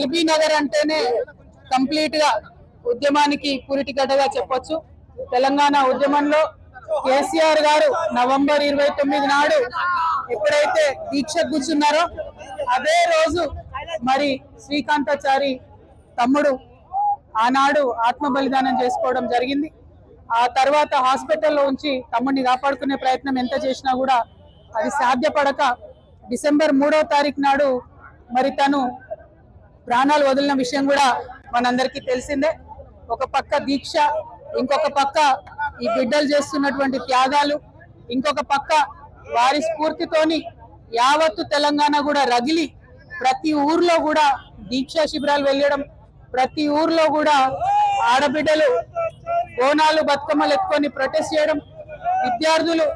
LB Nagar అంటేనే complete గా ఉద్యమానికి పూరిటిగడ్డగా చెప్పొచ్చు. తెలంగాణ ఉద్యమంలో కేసీఆర్ గారు నవంబర్ 29 నాడు ఎప్పుడైతే దీక్ష కూర్చున్నారో అదే రోజు మరి శ్రీకాంతాచారి తమ్ముడు ఆనాడు ఆత్మ బలిదానం చేసుకోవడం జరిగింది. ఆ తర్వాత హాస్పిటల్లో ఉంచి తమ్ముడిని కాపాడుకునే ప్రయత్నం ఎంత చేసినా కూడా అది సాధ్యపడక డిసెంబర్ 3వ తారీఖు నాడు మరి తను ప్రాణాలు వదిలిన విషయం కూడా మనందరికీ తెలిసిందే. ఒక పక్క దీక్ష, ఇంకొక పక్క ఈ బిడ్డలు చేస్తున్నటువంటి త్యాగాలు, ఇంకొక పక్క వారి స్ఫూర్తితోని యావత్తు తెలంగాణ కూడా రగిలి ప్రతి ఊర్లో కూడా దీక్షా శిబిరాలు వెళ్ళడం, ప్రతి ఊర్లో కూడా ఆడబిడ్డలు బోనాలు బతుకమ్మలు ఎత్తుకొని ప్రొటెస్ట్ చేయడం, విద్యార్థులు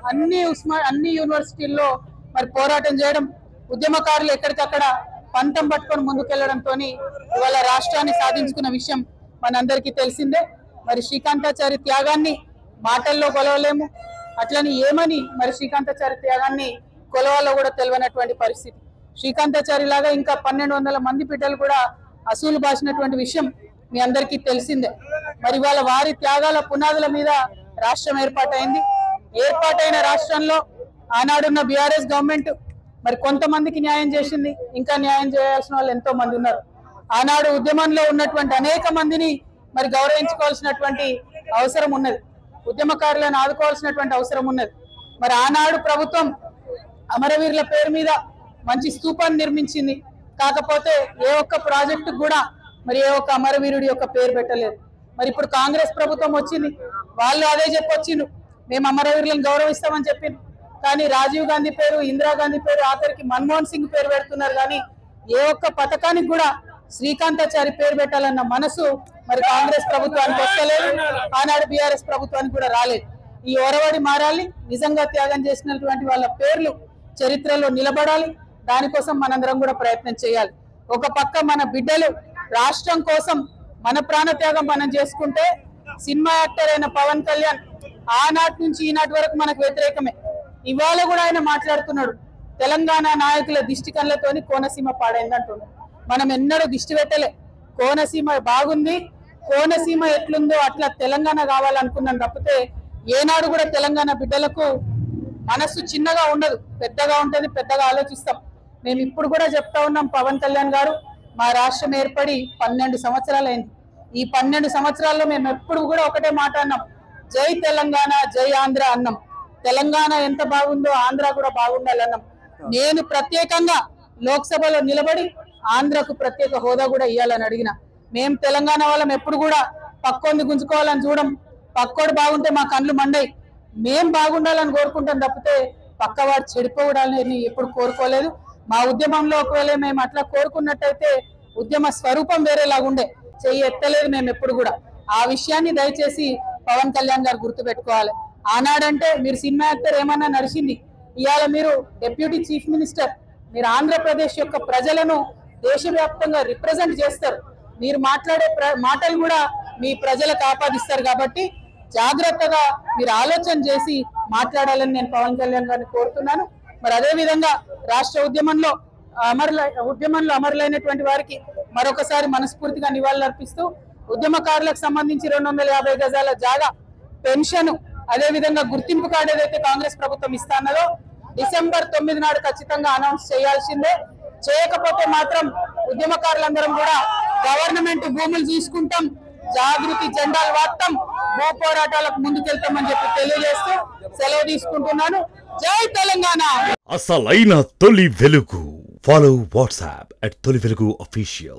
అన్ని యూనివర్సిటీల్లో మరి పోరాటం చేయడం, ఉద్యమకారులు ఎక్కడికక్కడ పంతం పట్టుకొని ముందుకెళ్లడంతో ఇవాళ రాష్ట్రాన్ని సాధించుకున్న విషయం మనందరికీ తెలిసిందే. మరి శ్రీకాంతాచారి త్యాగాన్ని మాటల్లో కొలవలేము, అట్లని ఏమని మరి శ్రీకాంతాచారి త్యాగాన్ని కొలవాలో కూడా తెలియనటువంటి పరిస్థితి. శ్రీకాంతాచారి లాగా ఇంకా 1200 మంది బిడ్డలు కూడా అసూలు బాసినటువంటి విషయం మీ అందరికీ తెలిసిందే. మరి ఇవాళ వారి త్యాగాల పునాదుల మీద రాష్ట్రం ఏర్పాటైంది. ఏర్పాటైన రాష్ట్రంలో ఆనాడున్న బీఆర్ఎస్ గవర్నమెంట్ మరి కొంతమందికి న్యాయం చేసింది, ఇంకా న్యాయం చేయాల్సిన వాళ్ళు ఎంతో మంది ఉన్నారు. ఆనాడు ఉద్యమంలో ఉన్నటువంటి అనేక మందిని మరి గౌరవించుకోవాల్సినటువంటి అవసరం ఉన్నది, ఉద్యమకారులను ఆదుకోవాల్సినటువంటి అవసరం ఉన్నది. మరి ఆనాడు ప్రభుత్వం అమరవీరుల పేరు మీద మంచి స్తూపాన్ని నిర్మించింది, కాకపోతే ఏ ఒక్క ప్రాజెక్టు కూడా మరి ఏ ఒక్క అమరవీరుడి యొక్క పేరు పెట్టలేదు. మరి ఇప్పుడు కాంగ్రెస్ ప్రభుత్వం వచ్చింది, వాళ్ళు అదే చెప్పొచ్చిండు, మేము అమరవీరులను గౌరవిస్తామని చెప్పింది. కానీ రాజీవ్ గాంధీ పేరు, ఇందిరాగాంధీ పేరు, ఆఖరికి మన్మోహన్ సింగ్ పేరు పెడుతున్నారు. కానీ ఏ ఒక్క పథకానికి కూడా శ్రీకాంతాచారి పేరు పెట్టాలన్న మనసు మరి కాంగ్రెస్ ప్రభుత్వానికి వస్తలేదు, ఆనాడు బీఆర్ఎస్ ప్రభుత్వానికి కూడా రాలేదు. ఈ ఒరవడి మారాలి, నిజంగా త్యాగం చేసినటువంటి వాళ్ళ పేర్లు చరిత్రలో నిలబడాలి. దానికోసం మనందరం కూడా ప్రయత్నం చేయాలి. ఒక పక్క మన బిడ్డలు రాష్ట్రం కోసం మన ప్రాణత్యాగం మనం చేసుకుంటే, సినిమా యాక్టర్ అయిన పవన్ కళ్యాణ్ ఆనాటి నుంచి ఈనాటి వరకు మనకు వ్యతిరేకమే. ఇవాళ కూడా ఆయన మాట్లాడుతున్నాడు, తెలంగాణ నాయకుల దిష్టి కళ్ళతోని కోనసీమ పాడైంది అంటున్నాడు. మనం ఎన్నడూ దిష్టి పెట్టలే, కోనసీమ బాగుంది, కోనసీమ ఎట్లుందో అట్లా తెలంగాణ కావాలనుకున్నాం తప్పితే ఏనాడు కూడా తెలంగాణ బిడ్డలకు మనస్సు చిన్నగా ఉండదు, పెద్దగా ఉంటుంది, పెద్దగా ఆలోచిస్తాం. మేము ఇప్పుడు కూడా చెప్తా ఉన్నాం, పవన్ కళ్యాణ్ గారు మా రాష్ట్రం ఏర్పడి 12 సంవత్సరాలు అయింది. ఈ 12 సంవత్సరాల్లో మేము ఎప్పుడు కూడా ఒకటే మాట అన్నాం, జై తెలంగాణ జై ఆంధ్ర అన్నాం. తెలంగాణ ఎంత బాగుందో ఆంధ్ర కూడా బాగుండాలన్నాం. నేను ప్రత్యేకంగా లోక్సభలో నిలబడి ఆంధ్రకు ప్రత్యేక హోదా కూడా ఇవ్వాలని అడిగిన. మేము తెలంగాణ వాళ్ళం ఎప్పుడు కూడా పక్కోంది గుంజుకోవాలని చూడం, పక్కోడు బాగుంటే మా కళ్ళు మండయి, మేం బాగుండాలని కోరుకుంటాం తప్పితే పక్కవాడు చెడిపోవడాలని ఎప్పుడు కోరుకోలేదు. మా ఉద్యమంలో ఒకవేళ మేము అట్లా కోరుకున్నట్టయితే ఉద్యమ స్వరూపం వేరేలాగుండే, చెయ్యి ఎత్తలేదు మేము ఎప్పుడు కూడా. ఆ విషయాన్ని దయచేసి పవన్ కళ్యాణ్ గారు గుర్తుపెట్టుకోవాలి. ఆనాడంటే మీరు సినిమా యాక్టర్ ఏమన్నా నడిచింది, ఇవాళ మీరు డిప్యూటీ చీఫ్ మినిస్టర్, మీరు ఆంధ్రప్రదేశ్ యొక్క ప్రజలను దేశవ్యాప్తంగా రిప్రజెంట్ చేస్తారు. మీరు మాట్లాడే మాటలు కూడా మీ ప్రజలకు ఆపాదిస్తారు. కాబట్టి జాగ్రత్తగా మీరు ఆలోచన చేసి మాట్లాడాలని నేను పవన్ కళ్యాణ్ గారిని కోరుతున్నాను. మరి అదే విధంగా రాష్ట్ర ఉద్యమంలో అమరులైనటువంటి వారికి మరొకసారి మనస్ఫూర్తిగా నివాళులు అర్పిస్తూ, ఉద్యమకారులకు సంబంధించి 250 గజాల జాగా, పెన్షన్, అదే విధంగా గుర్తింపు కార్డు ఏదైతే కాంగ్రెస్ ప్రభుత్వం ఇస్తానదో డిసెంబర్ 9 నాడు ఖచ్చితంగా అనౌన్స్ చేయాల్సిందే. చేయకపోతే మాత్రం ఉద్యమకారులందరం కూడా గవర్నమెంట్ భూములు తీసుకుంటాం, జాగృతి జెండాలు వాడతాం, భూ పోరాటాలకు ముందుకెళ్తామని చెప్పి తెలియజేస్తూ సెలవు తీసుకుంటున్నాను. జై తెలంగాణ. అసలైన తొలి వెలుగు. ఫాలో వాట్సాప్ @తొలి వెలుగు official.